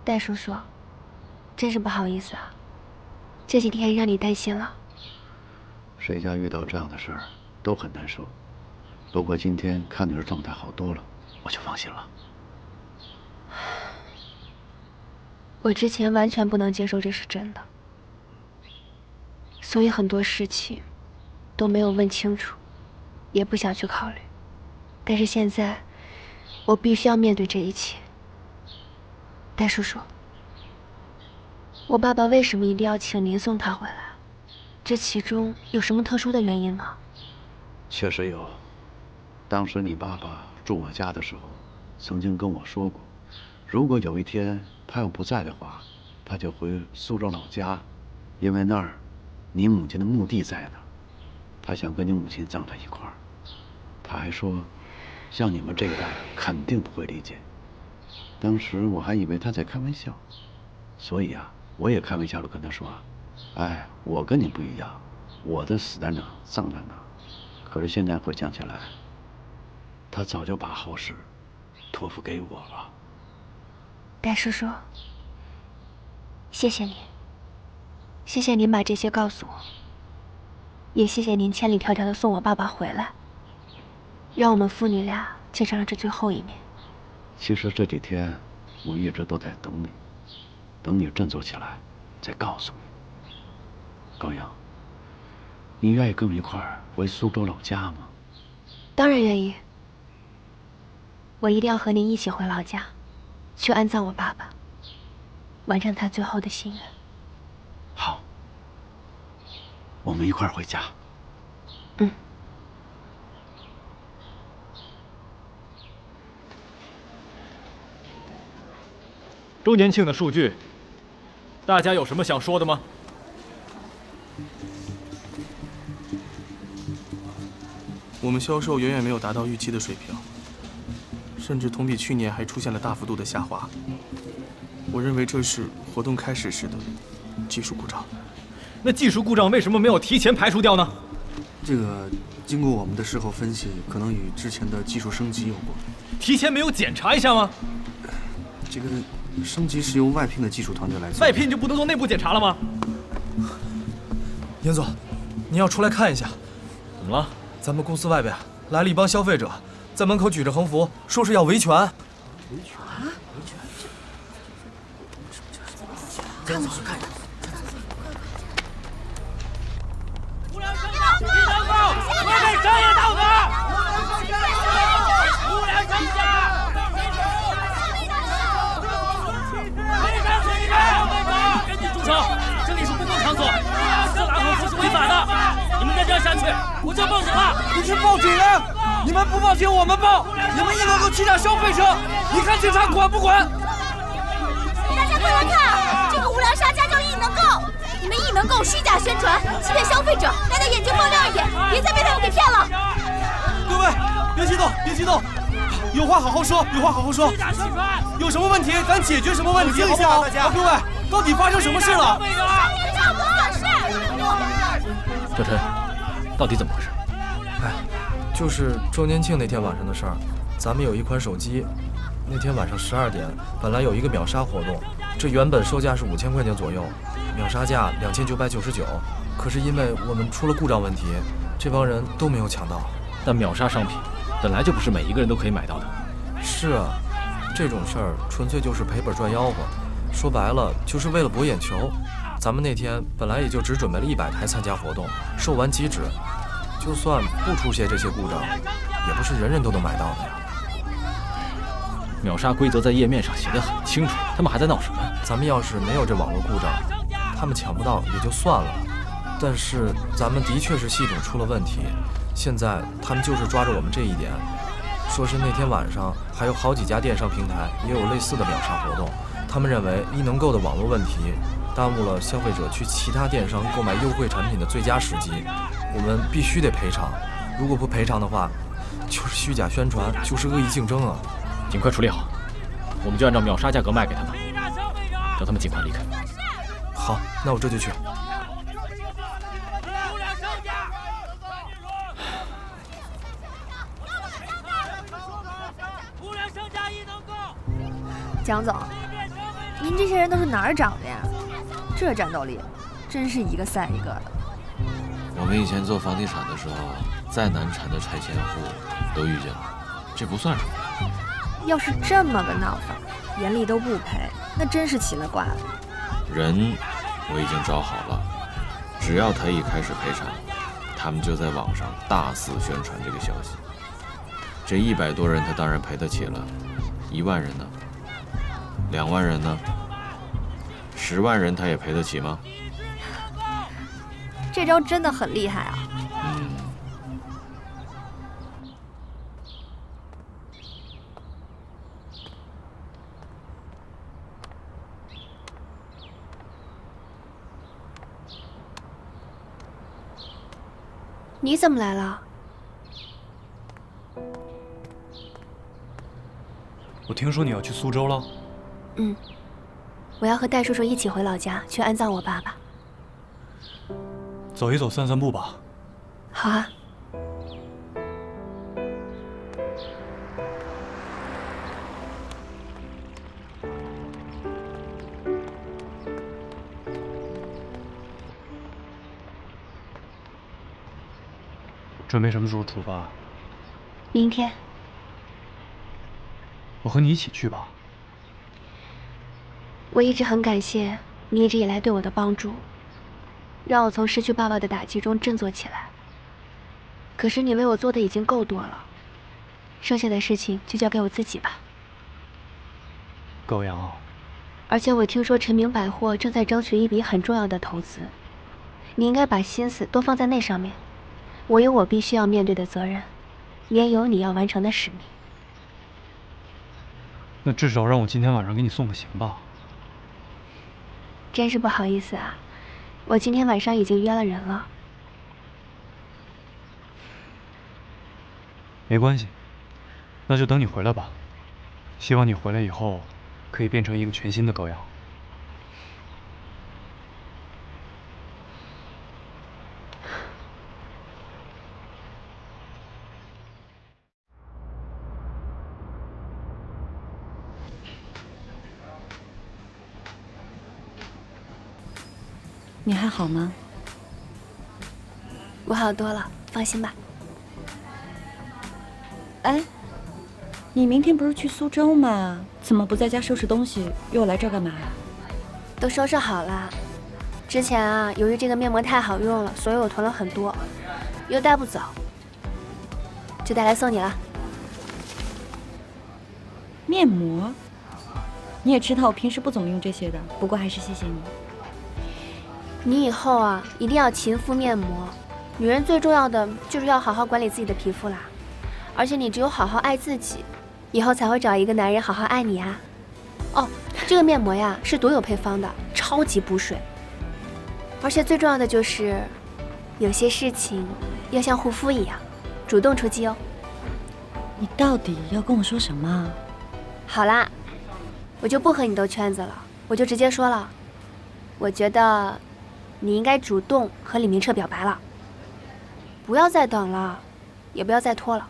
戴叔叔，真是不好意思啊，这几天让你担心了。谁家遇到这样的事儿都很难受，不过今天看你的状态好多了，我就放心了。我之前完全不能接受这是真的，所以很多事情都没有问清楚，也不想去考虑。但是现在，我必须要面对这一切。戴叔叔，我爸爸为什么一定要请您送他回来？这其中有什么特殊的原因吗？确实有，当时你爸爸住我家的时候，曾经跟我说过，如果有一天他要不在的话，他就回苏州老家，因为那儿你母亲的墓地在那儿，他想跟你母亲葬在一块儿。他还说，像你们这一代肯定不会理解。当时我还以为他在开玩笑，所以啊，我也开玩笑的跟他说，哎，我跟你不一样，我的死在哪，葬在哪。可是现在回想起来，他早就把后事托付给我了。戴叔叔，谢谢你，谢谢您把这些告诉我，也谢谢您千里迢迢的送我爸爸回来，让我们父女俩见上了这最后一面。其实这几天我一直都在等你，等你振作起来，再告诉你。高阳，你愿意跟我一块儿回苏州老家吗？当然愿意，我一定要和您一起回老家，去安葬我爸爸，完成他最后的心愿。好，我们一块儿回家。嗯。周年庆的数据，大家有什么想说的吗？我们销售远远没有达到预期的水平，甚至同比去年还出现了大幅度的下滑。我认为这是活动开始时的技术故障。那技术故障为什么没有提前排除掉呢？这个经过我们的事后分析，可能与之前的技术升级有关。提前没有检查一下吗？这个升级是由外聘的技术团队来做。外聘就不能做内部检查了吗？严总，您要出来看一下。怎么了？咱们公司外边来了一帮消费者，在门口举着横幅，说是要维权。维权？维权？跟我去看看。无良商家，一等够，违背商业道德。无良商家。赶紧住手！这里是公共场所，这打横幅是违法的。你们再这样下去，我就报警了。你去报警啊！你们不报警，我们报。你们一个个欺诈消费者，你看警察管不管？大家快来看，这个无良商家叫艺能购，你们艺能购虚假宣传，欺骗消费者，大家眼睛放亮一点，别再被他们给骗了。各位，别激动，别激动。有话好好说，有话好好说。有什么问题，咱解决什么问题，好不好？各位，到底发生什么事了？小陈，到底怎么回事？哎，就是周年庆那天晚上的事儿。咱们有一款手机，那天晚上12点，本来有一个秒杀活动，这原本售价是5000块钱左右，秒杀价2999。可是因为我们出了故障问题，这帮人都没有抢到。但秒杀商品本来就不是每一个人都可以买到的。是啊，这种事儿纯粹就是赔本赚吆喝，说白了就是为了博眼球。咱们那天本来也就只准备了100台参加活动，售完即止。就算不出现这些故障，也不是人人都能买到的呀。秒杀规则在页面上写得很清楚，他们还在闹什么？咱们要是没有这网络故障，他们抢不到也就算了。但是咱们的确是系统出了问题，现在他们就是抓着我们这一点，说是那天晚上还有好几家电商平台也有类似的秒杀活动，他们认为艺能购的网络问题耽误了消费者去其他电商购买优惠产品的最佳时机，我们必须得赔偿。如果不赔偿的话，就是虚假宣传，就是恶意竞争啊！尽快处理好，我们就按照秒杀价格卖给他们，让他们尽快离开。好，那我这就去。蒋总，您这些人都是哪儿长的呀？这战斗力，真是一个赛一个的。我们以前做房地产的时候，再难缠的拆迁户都遇见过，这不算什么。要是这么个闹法，严厉都不赔，那真是奇了怪了。人我已经找好了，只要他一开始赔偿，他们就在网上大肆宣传这个消息。这100多人他当然赔得起了，1万人呢？2万人呢？10万人他也赔得起吗？这招真的很厉害啊！你怎么来了？我听说你要去苏州了。嗯，我要和戴叔叔一起回老家去安葬我爸爸。走一走，散散步吧。好啊。准备什么时候出发？明天。我和你一起去吧。我一直很感谢你一直以来对我的帮助，让我从失去爸爸的打击中振作起来。可是你为我做的已经够多了，剩下的事情就交给我自己吧。高阳，而且我听说陈明百货正在争取一笔很重要的投资，你应该把心思都放在那上面。我有我必须要面对的责任，你也有你要完成的使命。那至少让我今天晚上给你送个行吧。真是不好意思啊，我今天晚上已经约了人了。没关系，那就等你回来吧。希望你回来以后，可以变成一个全新的高阳。你还好吗？我好多了，放心吧。哎，你明天不是去苏州吗？怎么不在家收拾东西，又来这儿干嘛？都收拾好了。之前啊，由于这个面膜太好用了，所以我囤了很多，又带不走，就带来送你了。面膜？你也知道我平时不怎么用这些的，不过还是谢谢你。你以后啊，一定要勤敷面膜。女人最重要的就是要好好管理自己的皮肤啦。而且你只有好好爱自己，以后才会找一个男人好好爱你啊。哦，这个面膜呀是独有配方的，超级补水。而且最重要的就是，有些事情要像护肤一样，主动出击哦。你到底要跟我说什么？好啦，我就不和你兜圈子了，我就直接说了，我觉得你应该主动和李明澈表白了，不要再等了，也不要再拖了。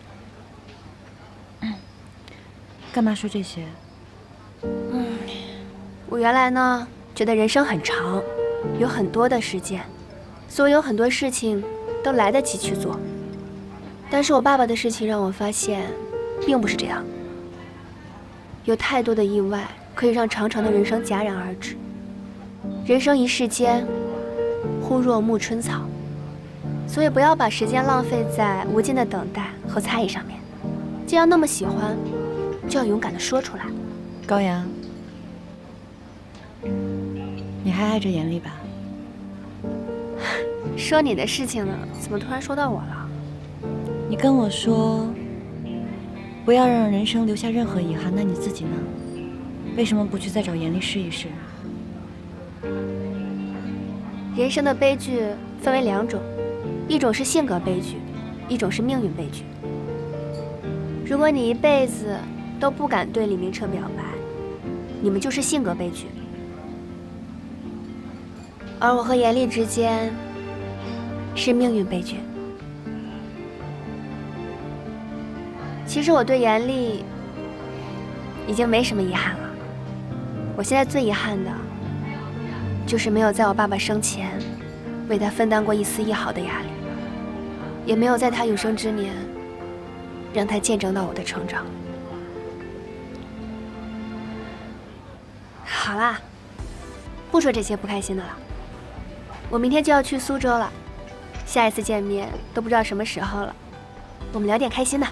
干嘛说这些？我原来呢觉得人生很长，有很多的时间，所以有很多事情都来得及去做。但是我爸爸的事情让我发现，并不是这样。有太多的意外可以让长长的人生戛然而止。人生一世间，忽若暮春草，所以不要把时间浪费在无尽的等待和猜疑上面。既然那么喜欢，就要勇敢地说出来。高阳，你还爱着严厉吧？说你的事情呢，怎么突然说到我了？你跟我说，不要让人生留下任何遗憾，那你自己呢？为什么不去再找严厉试一试？人生的悲剧分为2种，一种是性格悲剧，一种是命运悲剧。如果你一辈子都不敢对李明澈表白，你们就是性格悲剧。而我和严厉之间是命运悲剧。其实我对严厉已经没什么遗憾了，我现在最遗憾的，就是没有在我爸爸生前为他分担过一丝一毫的压力，也没有在他有生之年让他见证到我的成长。好啦，不说这些不开心的了。我明天就要去苏州了，下一次见面都不知道什么时候了。我们聊点开心的。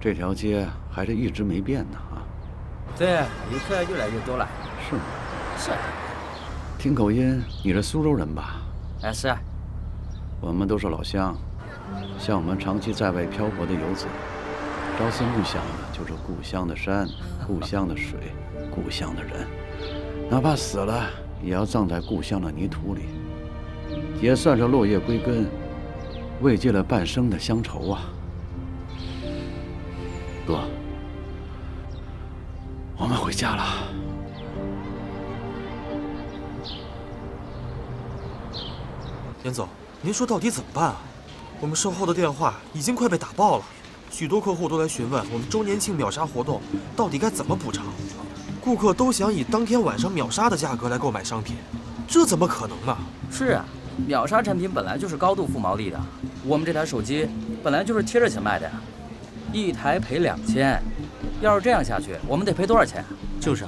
这条街还是一直没变呢啊！对，游客越来越多了。是吗？是。听口音，你是苏州人吧？哎，是啊。我们都是老乡，像我们长期在外漂泊的游子，朝思暮想的就是故乡的山、故乡的水、故乡的人，哪怕死了也要葬在故乡的泥土里，也算是落叶归根，慰藉了半生的乡愁啊！哥，我们回家了。严总，您说到底怎么办啊？我们售后的电话已经快被打爆了，许多客户都来询问我们周年庆秒杀活动到底该怎么补偿。顾客都想以当天晚上秒杀的价格来购买商品，这怎么可能呢？是啊，秒杀产品本来就是高度负毛利的，我们这台手机本来就是贴着钱卖的呀。一台赔2000，要是这样下去，我们得赔多少钱？就是，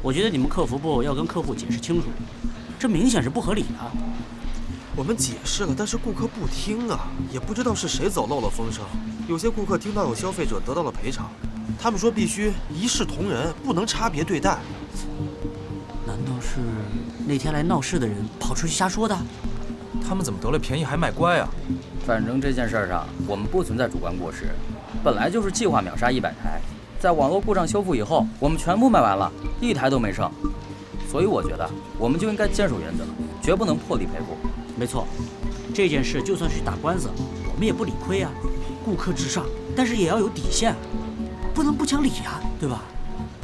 我觉得你们客服部要跟客户解释清楚，这明显是不合理的。我们解释了，但是顾客不听啊，也不知道是谁走漏了风声。有些顾客听到有消费者得到了赔偿，他们说必须一视同仁，不能差别对待。难道是那天来闹事的人跑出去瞎说的？他们怎么得了便宜还卖乖啊？反正这件事上，我们不存在主观过失。本来就是计划秒杀100台，在网络故障修复以后，我们全部卖完了，一台都没剩。所以我觉得，我们就应该坚守原则，绝不能破例赔付。没错，这件事就算去打官司，我们也不理亏啊。顾客至上，但是也要有底线，不能不讲理啊，对吧？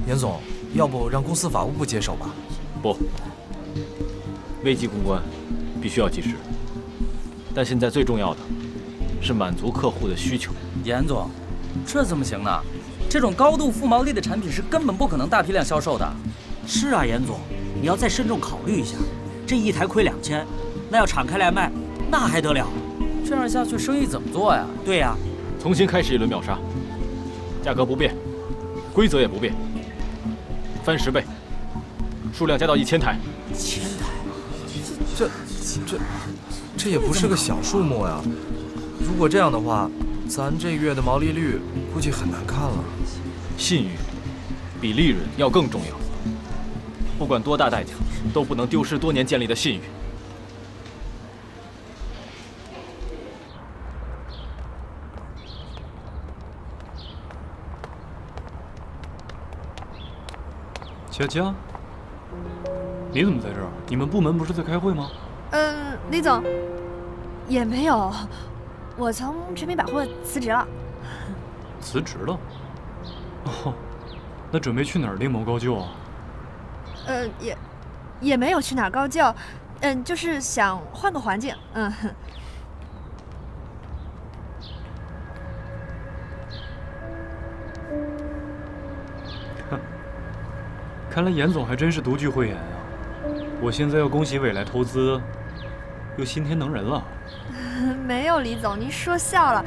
严总，要不让公司法务部接手吧？不，危机公关必须要及时，但现在最重要的是满足客户的需求。严总，这怎么行呢？这种高度负毛利的产品是根本不可能大批量销售的。是啊，严总，你要再慎重考虑一下，这一台亏2000，那要敞开来卖，那还得了？这样下去生意怎么做呀？对呀，重新开始一轮秒杀，价格不变，规则也不变，翻10倍，数量加到1000台。1000台？这也不是个小数目呀！如果这样的话，咱这月的毛利率估计很难看了。信誉比利润要更重要，不管多大代价，都不能丢失多年建立的信誉。佳佳，你怎么在这儿？你们部门不是在开会吗？李总，也没有，我从全民百货辞职了。辞职了？哦，那准备去哪儿另谋高就啊？也没有去哪儿高就，就是想换个环境，看来严总还真是独具慧眼啊！我现在要恭喜未来投资又新添能人了。没有，李总，您说笑了。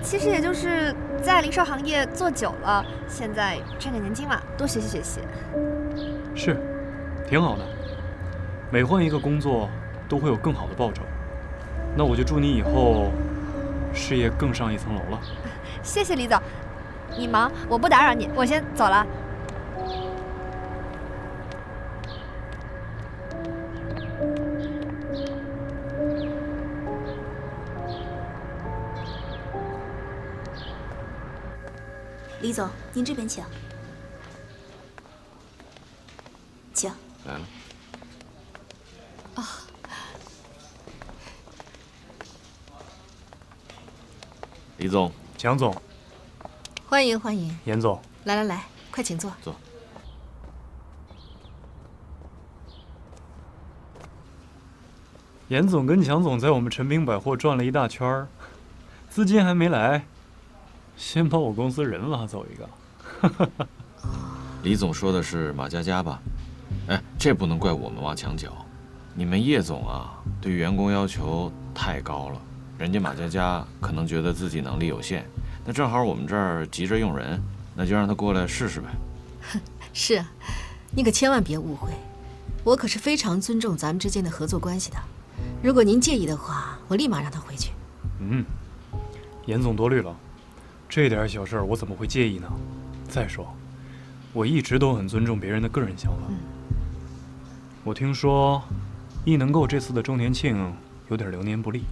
其实也就是在零售行业做久了，现在趁着年轻嘛，多学习学习。是，挺好的。每换一个工作都会有更好的报酬。那我就祝你以后事业更上一层楼了。谢谢李总，你忙，我不打扰你，我先走了。李总，您这边请。请。来了。李总、蒋总，欢迎欢迎。严总，来来来，快请坐。坐。严总跟蒋总在我们陈平百货转了一大圈儿，资金还没来，先把我公司人拉走一个。李总说的是马佳佳吧？哎，这不能怪我们挖墙脚。你们叶总啊，对员工要求太高了，人家马佳佳可能觉得自己能力有限，那正好我们这儿急着用人，那就让他过来试试呗。是啊，你可千万别误会，我可是非常尊重咱们之间的合作关系的。如果您介意的话，我立马让他回去。严总多虑了，这点小事我怎么会介意呢？再说，我一直都很尊重别人的个人想法。我听说，艺能购这次的周年庆有点流年不利，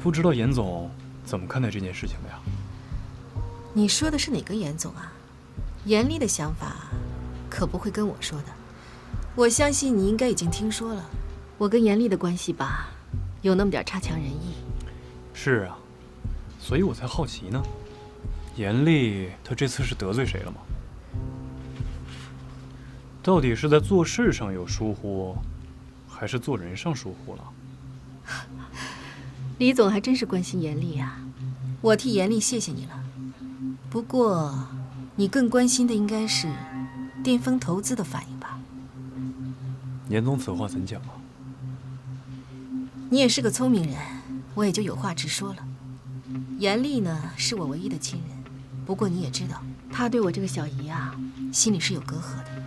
不知道严总怎么看待这件事情的呀？你说的是哪个严总啊？严厉的想法可不会跟我说的。我相信你应该已经听说了，我跟严厉的关系吧，有那么点差强人意。是啊，所以我才好奇呢。严厉他这次是得罪谁了吗？到底是在做事上有疏忽，还是做人上疏忽了？李总还真是关心严厉啊，我替严厉谢谢你了。不过，你更关心的应该是巅峰投资的反应吧？严总此话怎讲啊？你也是个聪明人，我也就有话直说了。严厉呢，是我唯一的亲人，不过你也知道，他对我这个小姨啊，心里是有隔阂的。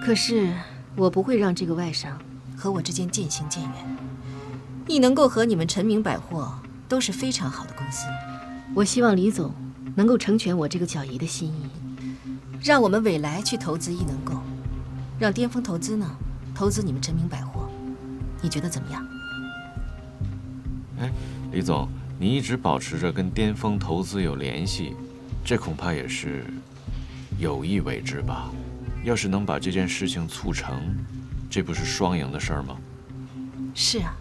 可是我不会让这个外甥和我之间渐行渐远。艺能够和你们陈明百货都是非常好的公司，我希望李总能够成全我这个小姨的心意，让我们未来去投资艺能购，让巅峰投资呢投资你们陈明百货，你觉得怎么样？哎，李总，你一直保持着跟巅峰投资有联系，这恐怕也是有意为之吧？要是能把这件事情促成，这不是双赢的事儿吗？是啊，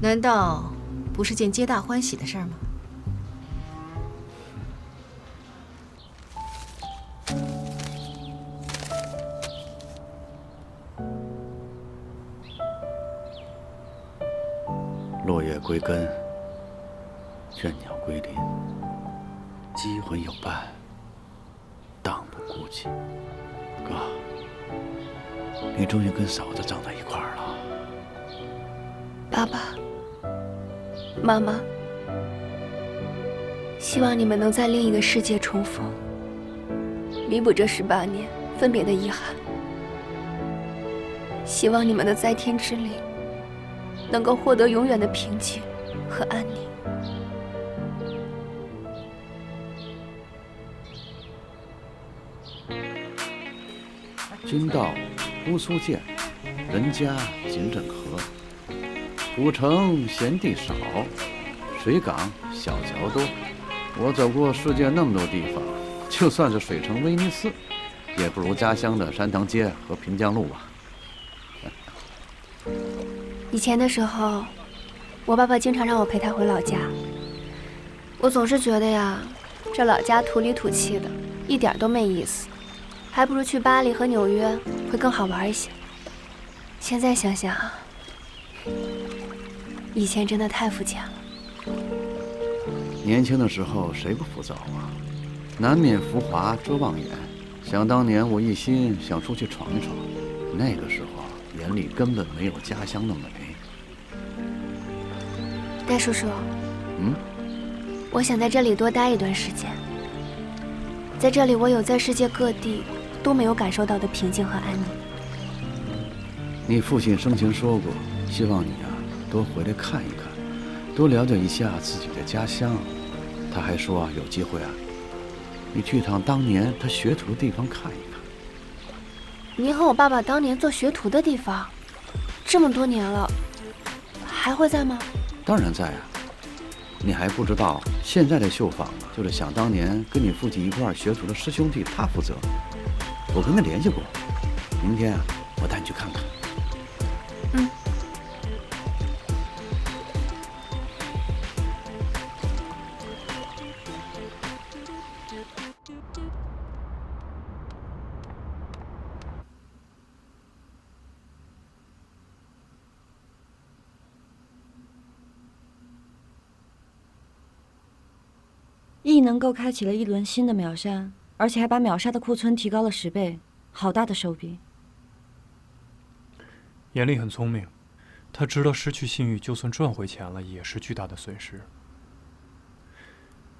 难道不是件皆大欢喜的事儿吗？落叶归根，倦鸟归林，鸡魂有伴，当不孤寂。哥，你终于跟嫂子长在一块儿了。爸爸妈妈，希望你们能在另一个世界重逢，弥补这18年分别的遗憾。希望你们的在天之灵能够获得永远的平静和安宁。君道姑苏见，人家锦枕河。古城闲地少，水港小桥多。我走过世界那么多地方，就算是水城威尼斯，也不如家乡的山塘街和平江路吧。以前的时候，我爸爸经常让我陪他回老家。我总是觉得呀，这老家土里土气的，一点都没意思，还不如去巴黎和纽约会更好玩一些。现在想想，以前真的太肤浅了。年轻的时候谁不浮躁啊？难免浮华遮望眼。想当年我一心想出去闯一闯，那个时候眼里根本没有家乡的美。戴叔叔，我想在这里多待一段时间。在这里，我有在世界各地都没有感受到的平静和安宁。你父亲生前说过，希望你啊多回来看一看，多了解一下自己的家乡。他还说啊，有机会啊，你去趟当年他学徒的地方看一看。您和我爸爸当年做学徒的地方，这么多年了，还会在吗？当然在啊。你还不知道，现在的绣坊就是想当年跟你父亲一块儿学徒的师兄弟他负责。我跟他联系过，明天啊，我带你去看看。异能够开启了一轮新的秒杀，而且还把秒杀的库存提高了10倍，好大的手笔。严厉很聪明，他知道失去信誉，就算赚回钱了，也是巨大的损失。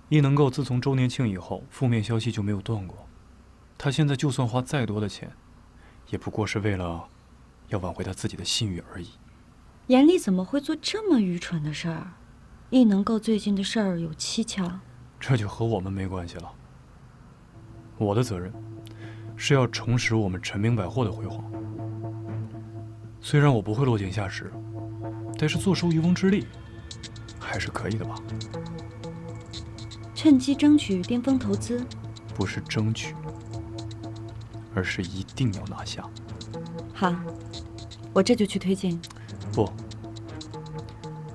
异能够自从周年庆以后，负面消息就没有断过。他现在就算花再多的钱，也不过是为了要挽回他自己的信誉而已。严厉怎么会做这么愚蠢的事儿？异能够最近的事儿有蹊跷，这就和我们没关系了。我的责任是要重拾我们陈明百货的辉煌。虽然我不会落井下石，但是坐收渔翁之利还是可以的吧？趁机争取巅峰投资，不是争取，而是一定要拿下。好，我这就去推进。不，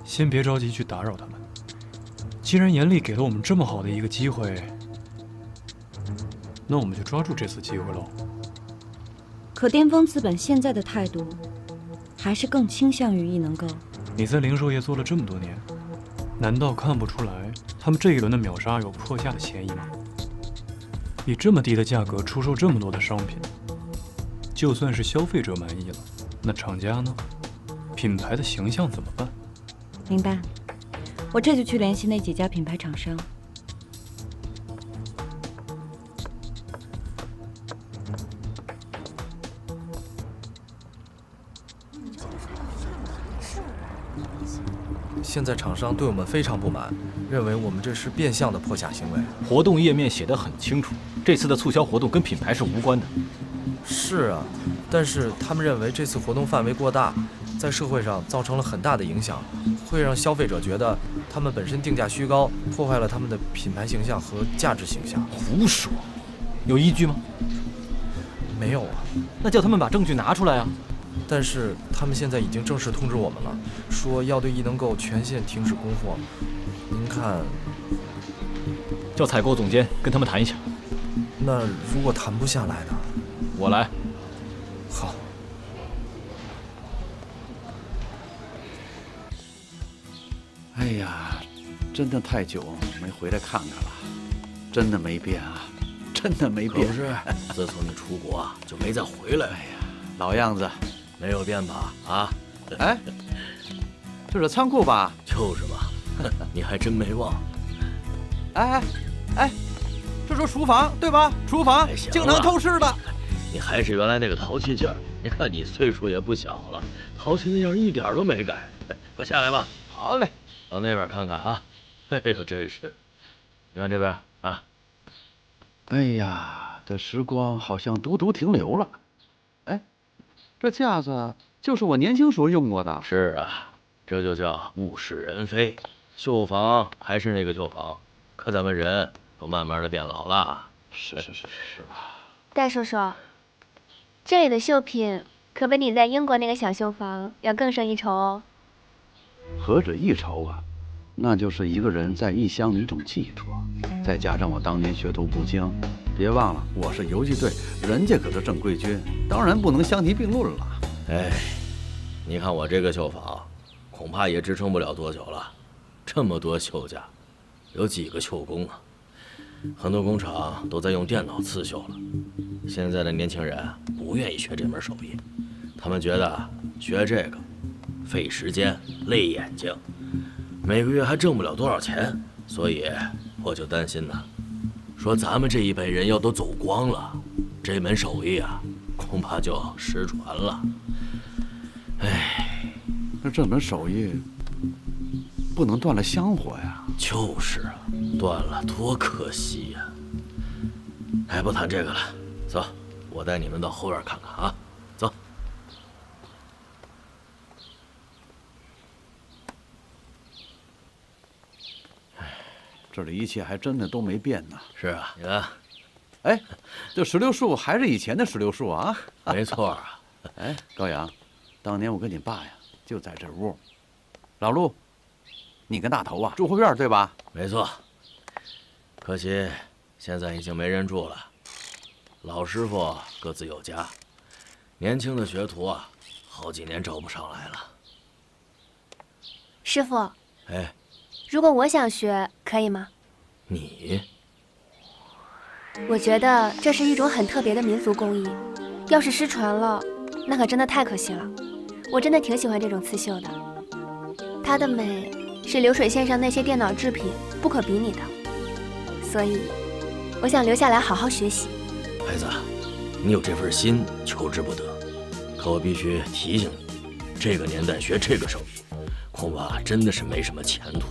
先别着急去打扰他们。既然严厉给了我们这么好的一个机会，那我们就抓住这次机会喽。可巅峰资本现在的态度，还是更倾向于异能购。你在零售业做了这么多年，难道看不出来他们这一轮的秒杀有破价的嫌疑吗？以这么低的价格出售这么多的商品，就算是消费者满意了，那厂家呢？品牌的形象怎么办？明白，我这就去联系那几家品牌厂商。现在厂商对我们非常不满，认为我们这是变相的破价行为。活动页面写得很清楚，这次的促销活动跟品牌是无关的。是啊，但是他们认为这次活动范围过大，在社会上造成了很大的影响，会让消费者觉得他们本身定价虚高，破坏了他们的品牌形象和价值形象。胡说，有依据吗？没有啊。那叫他们把证据拿出来啊！但是他们现在已经正式通知我们了，说要对异能购全线停止供货。您看，叫采购总监跟他们谈一下。那如果谈不下来呢？我来。好。哎呀，真的太久没回来看看了，真的没变啊，真的没变。可不是，自从你出国啊，就没再回来。哎呀，老样子，没有变吧？啊？哎，这是仓库吧？就是吧，你还真没忘。哎，这是厨房对吧？厨房经常偷吃的。你还是原来那个淘气劲儿。你看你岁数也不小了，淘气那样一点都没改。快下来吧。好嘞。往那边看看啊！哎呦，真是！你看这边啊！哎呀，这时光好像独独停留了。哎，这架子就是我年轻时候用过的。是啊，这就叫物是人非。绣房还是那个绣房，可咱们人都慢慢的变老了。是吧？戴叔叔，这里的绣品可比你在英国那个小绣房要更胜一筹哦。何止一筹啊，那就是一个人在异乡的一种寄托，再加上我当年学徒不精，别忘了我是游击队，人家可是正规军，当然不能相提并论了。哎，你看我这个绣坊，恐怕也支撑不了多久了。这么多绣架，有几个绣工啊？很多工厂都在用电脑刺绣了。现在的年轻人不愿意学这门手艺，他们觉得学这个费时间、累眼睛，每个月还挣不了多少钱，所以我就担心呢，说咱们这一辈人要都走光了，这门手艺啊，恐怕就失传了。哎，那这门手艺不能断了香火呀。就是啊，断了多可惜呀。哎，不谈这个了，走，我带你们到后院看看啊，走。这里一切还真的都没变呢。是啊，你看，哎，这石榴树还是以前的石榴树啊。没错啊。哎，高阳，当年我跟你爸呀就在这屋。老陆，你跟大头啊住后院对吧？没错。可惜现在已经没人住了，老师傅各自有家，年轻的学徒啊，好几年招不上来了。师傅，哎，如果我想学，可以吗？你？我觉得这是一种很特别的民俗工艺，要是失传了，那可真的太可惜了。我真的挺喜欢这种刺绣的，它的美是流水线上那些电脑制品不可比拟的，所以我想留下来好好学习。孩子，你有这份心，求之不得。可我必须提醒你，这个年代学这个手艺，恐怕真的是没什么前途。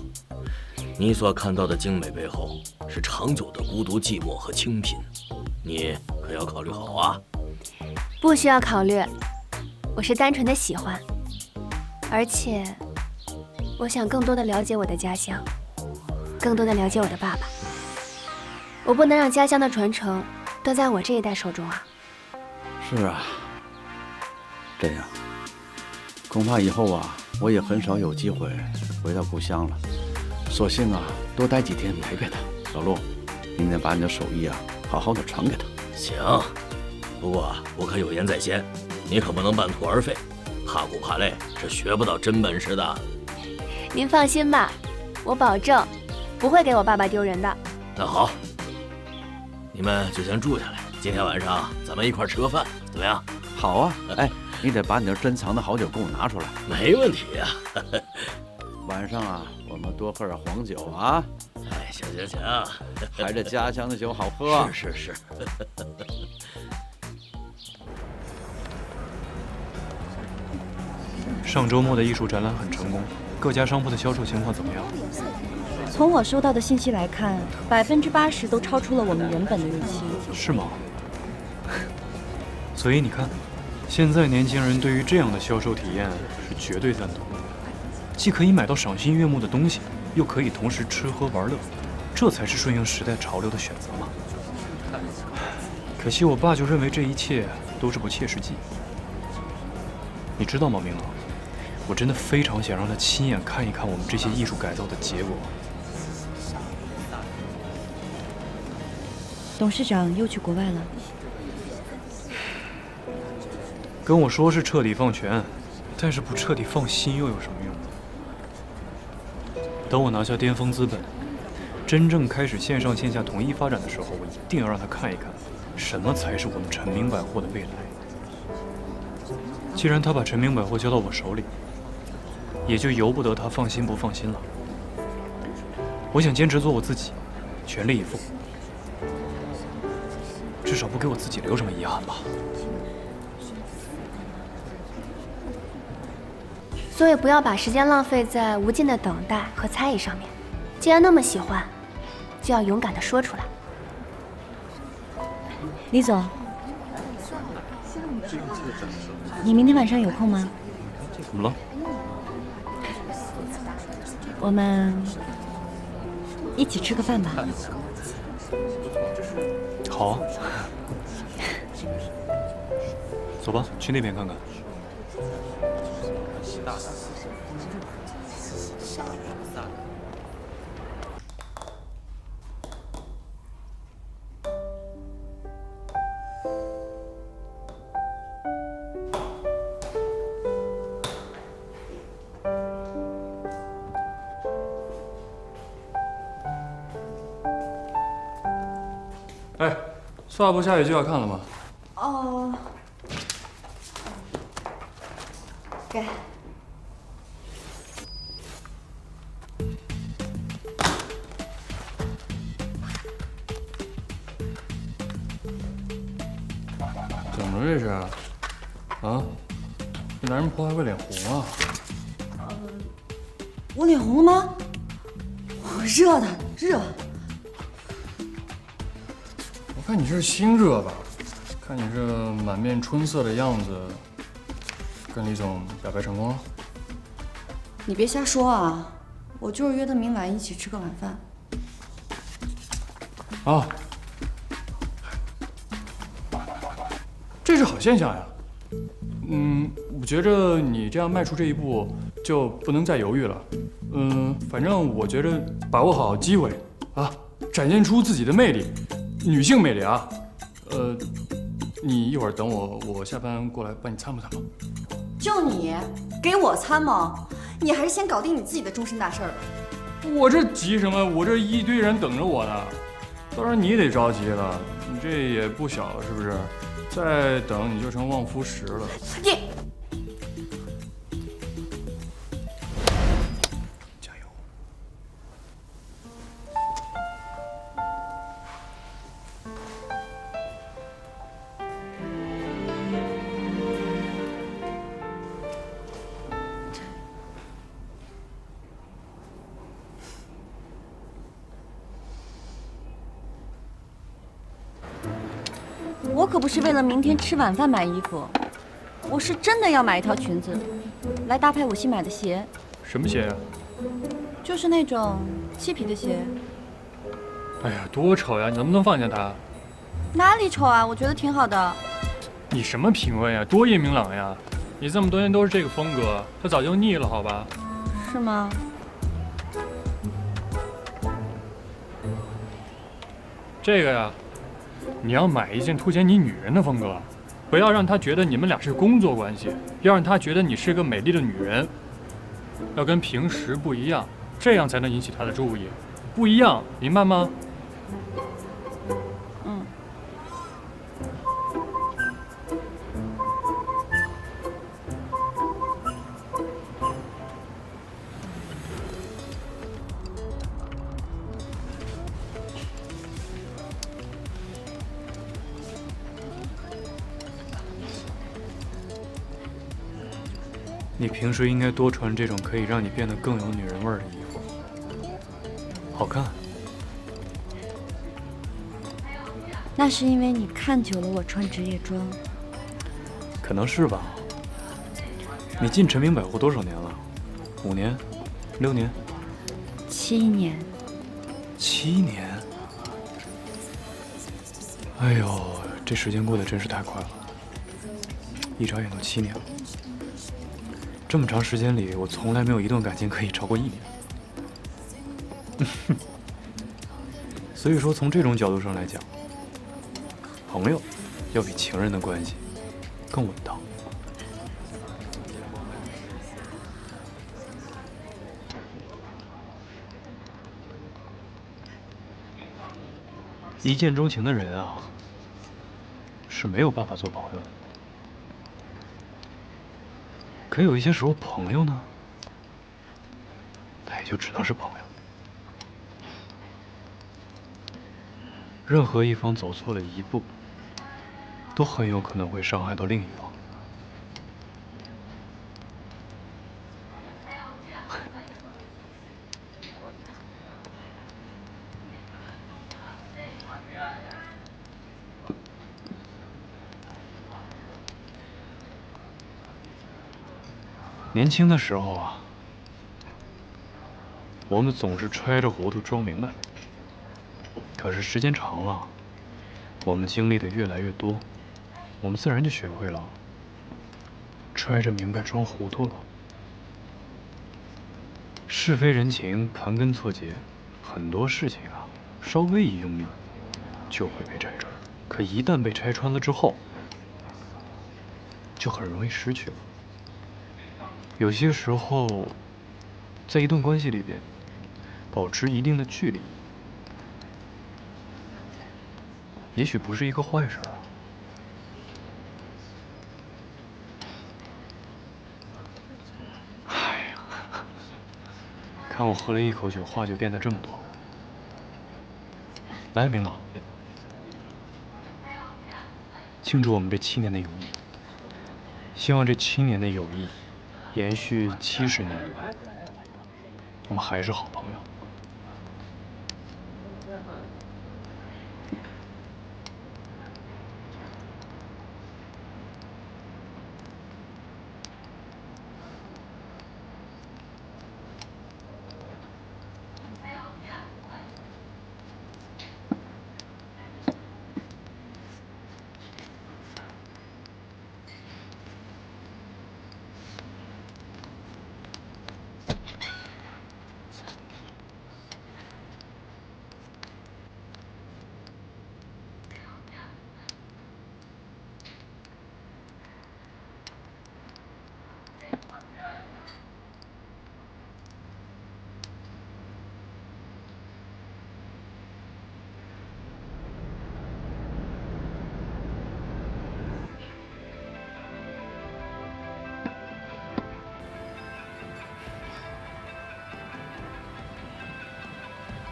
你所看到的精美背后，是长久的孤独、寂寞和清贫，你可要考虑好啊！不需要考虑，我是单纯的喜欢，而且我想更多的了解我的家乡，更多的了解我的爸爸。我不能让家乡的传承都在我这一代手中啊！是啊，这样，恐怕以后啊，我也很少有机会回到故乡了。索性啊，多待几天陪陪他。老陆，明天把你的手艺啊，好好的传给他。行，不过我可有言在先，你可不能半途而废，怕苦怕累是学不到真本事的。您放心吧，我保证不会给我爸爸丢人的。那好，你们就先住下来，今天晚上咱们一块吃个饭，怎么样？好啊，哎，你得把你这珍藏的好酒给我拿出来。没问题呀。晚上啊，我们多喝点黄酒啊。哎，行，还这家乡的酒好喝。是。上周末的艺术展览很成功，各家商铺的销售情况怎么样？从我收到的信息来看，80%都超出了我们原本的预期。是吗？所以你看，现在年轻人对于这样的销售体验是绝对赞同的，既可以买到赏心悦目的东西，又可以同时吃喝玩乐，这才是顺应时代潮流的选择嘛。可惜我爸就认为这一切都是不切实际。你知道吗，明朗？我真的非常想让他亲眼看一看我们这些艺术改造的结果。董事长又去国外了。跟我说是彻底放权，但是不彻底放心又有什么用？等我拿下巅峰资本，真正开始线上线下统一发展的时候，我一定要让他看一看，什么才是我们陈明百货的未来。既然他把陈明百货交到我手里，也就由不得他放心不放心了。我想坚持做我自己，全力以赴，至少不给我自己留什么遗憾吧。所以不要把时间浪费在无尽的等待和猜疑上面。既然那么喜欢，就要勇敢地说出来。李总，你明天晚上有空吗？怎么了？我们一起吃个饭吧。好啊。走吧，去那边看看。哎，速画部下雨就要看了吗？哦，给。怎么了这是？啊？这男人婆还会脸红啊？我脸红了吗？我热的热。我看你这是心热吧？看你这满面春色的样子，跟李总表白成功了？你别瞎说啊！我就是约他明晚一起吃个晚饭。啊，这是好现象呀。我觉着你这样迈出这一步就不能再犹豫了。反正我觉着把握好机会啊，展现出自己的魅力，女性魅力啊。你一会儿等我下班过来帮你参谋参谋。就你给我参谋，你还是先搞定你自己的终身大事吧。我这急什么？我这一堆人等着我呢。到时候你得着急了，你这也不小了，是不是？再等你就成望夫石了。你。我可不是为了明天吃晚饭买衣服，我是真的要买一条裙子，来搭配我新买的鞋。什么鞋呀？就是那种漆皮的鞋。哎呀，多丑呀！你能不能放下它？哪里丑啊？我觉得挺好的。你什么品味呀？多叶明朗呀！你这么多年都是这个风格，它早就腻了，好吧？是吗？这个呀。你要买一件凸显你女人的风格，不要让她觉得你们俩是工作关系，要让她觉得你是个美丽的女人，要跟平时不一样，这样才能引起她的注意。不一样，明白吗？嗯。你平时应该多穿这种可以让你变得更有女人味儿的衣服，好看。那是因为你看久了我穿职业装。可能是吧。你进陈明百货多少年了？5年？6年？7年。7年？哎呦，这时间过得真是太快了，一眨眼都7年了。这么长时间里，我从来没有一段感情可以超过1年。所以说，从这种角度上来讲，朋友要比情人的关系更稳当。一见钟情的人啊，是没有办法做朋友的。可有一些时候，朋友呢，他也就只能是朋友。任何一方走错了一步，都很有可能会伤害到另一方。年轻的时候啊，我们总是揣着糊涂装明白。可是时间长了，我们经历的越来越多，我们自然就学会了揣着明白装糊涂了。是非人情，盘根错节，很多事情啊，稍微一用力就会被拆穿。可一旦被拆穿了之后，就很容易失去了。有些时候，在一段关系里边，保持一定的距离，也许不是一个坏事啊。哎呀，看我喝了一口酒，话就变得这么多。来，明老，庆祝我们这7年的友谊。希望这7年的友谊延续70年，我们还是好朋友。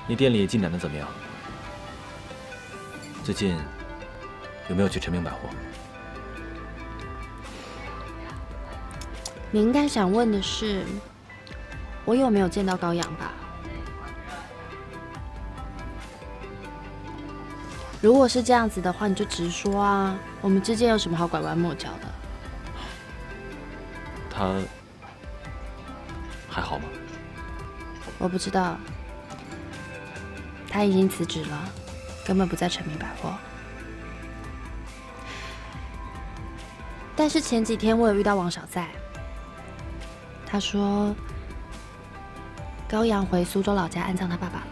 你店里进展的怎么样？最近有没有去陈明百货？你应该想问的是，我有没有见到高阳吧？如果是这样子的话，你就直说啊，我们之间有什么好拐弯抹角的？他还好吗？我不知道，他已经辞职了，根本不在陈明百货。但是前几天我有遇到王小在，他说高阳回苏州老家安葬他爸爸了。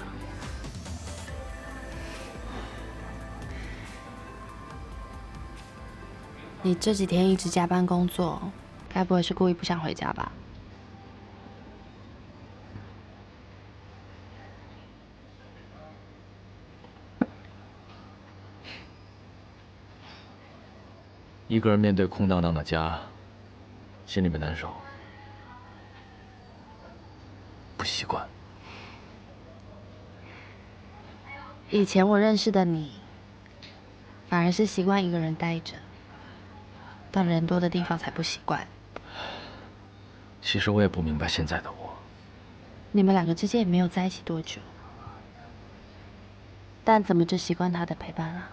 你这几天一直加班工作，该不会是故意不想回家吧？一个人面对空荡荡的家，心里面难受，不习惯。以前我认识的你，反而是习惯一个人待着，到人多的地方才不习惯。其实我也不明白现在的我。你们两个之间也没有在一起多久，但怎么就习惯他的陪伴了？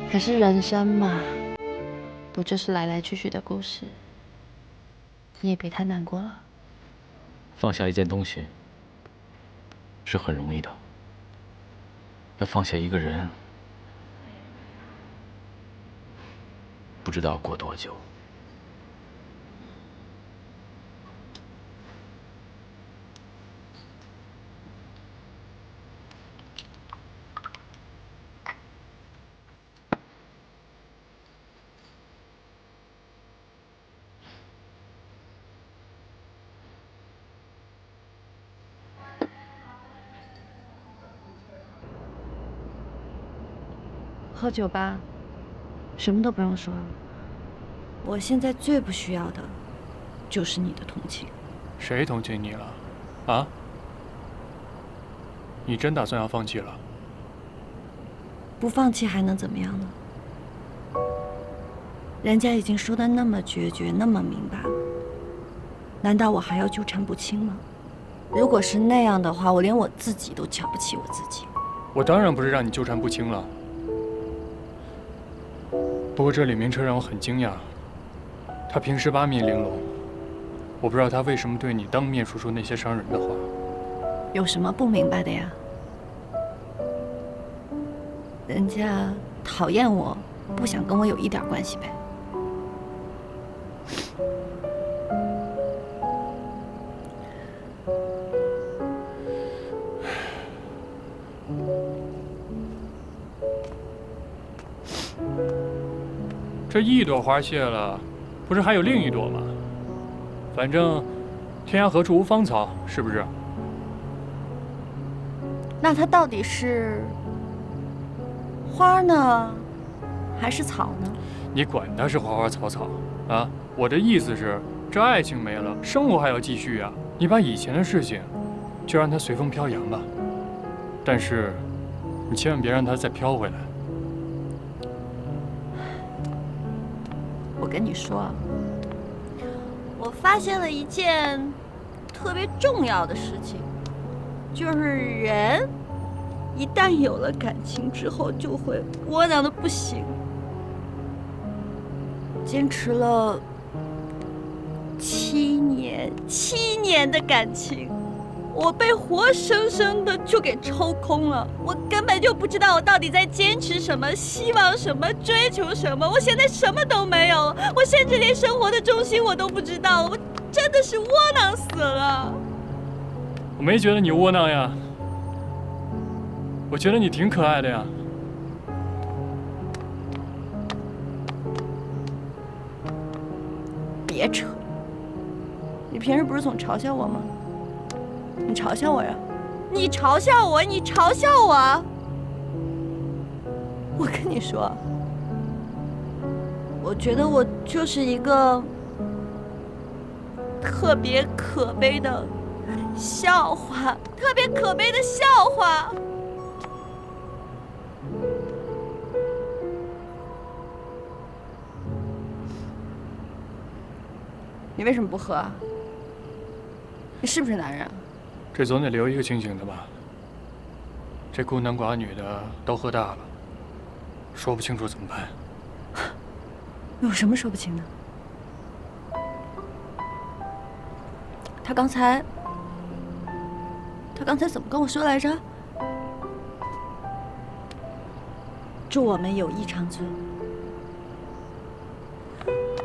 可是人生嘛，不就是来来去去的故事？你也别太难过了。放下一件东西是很容易的，要放下一个人，不知道要过多久。喝酒吧，什么都不用说。我现在最不需要的，就是你的同情。谁同情你了？啊？你真打算要放弃了？不放弃还能怎么样呢？人家已经说的那么决绝，那么明白了，难道我还要纠缠不清吗？如果是那样的话，我连我自己都瞧不起我自己。我当然不是让你纠缠不清了。不过这李明车让我很惊讶，他平时八面玲珑，我不知道他为什么对你当面说出那些伤人的话。有什么不明白的呀？人家讨厌我，不想跟我有一点关系呗。这一朵花谢了，不是还有另一朵吗？反正天涯何处无芳草，是不是？那它到底是花呢，还是草呢？你管它是花花草草啊！我的意思是，这爱情没了，生活还要继续呀。你把以前的事情，就让它随风飘扬吧。但是，你千万别让它再飘回来。我跟你说，我发现了一件特别重要的事情，就是人一旦有了感情之后，就会窝囊的不行。坚持了7年的感情，我被活生生的就给抽空了。我根本就不知道我到底在坚持什么，希望什么，追求什么。我现在什么都没有了，我甚至连生活的重心我都不知道，我真的是窝囊死了。我没觉得你窝囊呀，我觉得你挺可爱的呀。别扯，你平时不是总嘲笑我吗？你嘲笑我呀？你嘲笑我，你嘲笑我！我跟你说，我觉得我就是一个特别可悲的笑话，特别可悲的笑话。你为什么不喝啊？你是不是男人啊？这总得留一个清醒的吧？这孤男寡女的都喝大了，说不清楚怎么办？有什么说不清的？他刚才怎么跟我说来着？祝我们友谊长存，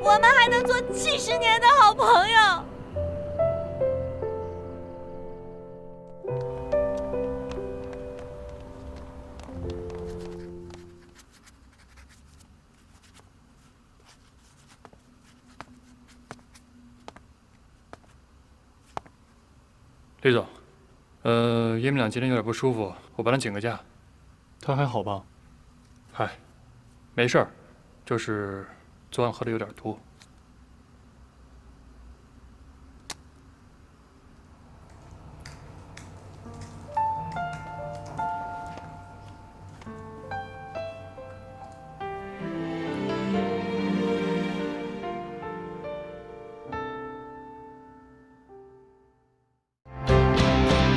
我们还能做70年的好朋友。李总，爷们俩今天有点不舒服，我帮他请个假。他还好吧？嗨，没事儿，就是昨晚喝的有点多。